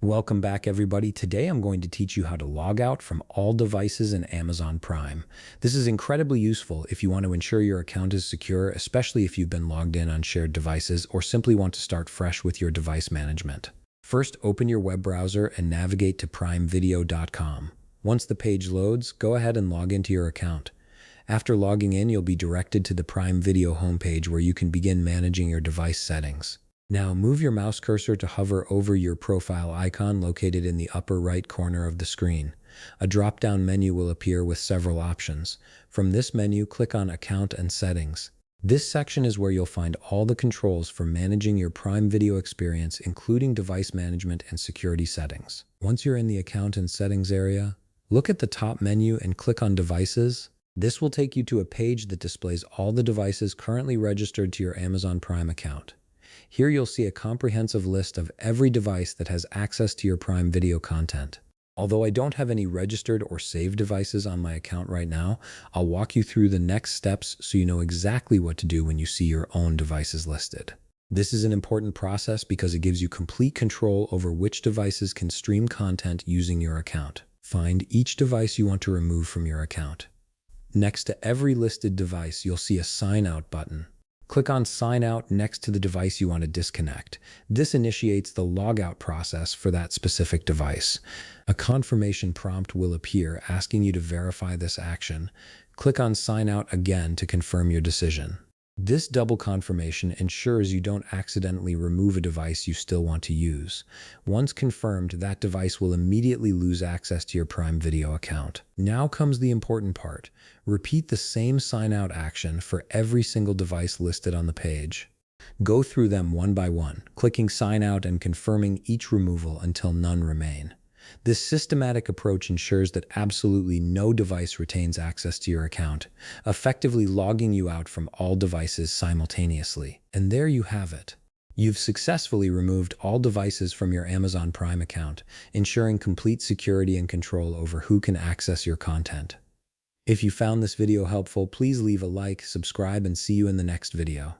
Welcome back, everybody. Today I'm going to teach you how to log out from all devices in Amazon Prime. This is incredibly useful if you want to ensure your account is secure, especially if you've been logged in on shared devices or simply want to start fresh with your device management. First, open your web browser and navigate to primevideo.com. Once the page loads, go ahead and log into your account. After logging in, you'll be directed to the Prime Video homepage where you can begin managing your device settings. Now move your mouse cursor to hover over your profile icon located in the upper right corner of the screen. A drop-down menu will appear with several options. From this menu, click on Account and Settings. This section is where you'll find all the controls for managing your Prime Video experience, including device management and security settings. Once you're in the Account and Settings area, look at the top menu and click on Devices. This will take you to a page that displays all the devices currently registered to your Amazon Prime account. Here you'll see a comprehensive list of every device that has access to your Prime Video content. Although I don't have any registered or saved devices on my account right now, I'll walk you through the next steps so you know exactly what to do when you see your own devices listed. This is an important process because it gives you complete control over which devices can stream content using your account. Find each device you want to remove from your account. Next to every listed device, you'll see a Sign Out button. Click on Sign Out next to the device you want to disconnect. This initiates the logout process for that specific device. A confirmation prompt will appear asking you to verify this action. Click on Sign Out again to confirm your decision. This double confirmation ensures you don't accidentally remove a device you still want to use. Once confirmed, that device will immediately lose access to your Prime Video account. Now comes the important part. Repeat the same sign out action for every single device listed on the page. Go through them one by one, clicking sign out and confirming each removal until none remain. This systematic approach ensures that absolutely no device retains access to your account, effectively logging you out from all devices simultaneously. And there you have it. You've successfully removed all devices from your Amazon Prime account, ensuring complete security and control over who can access your content. If you found this video helpful, please leave a like, subscribe, and see you in the next video.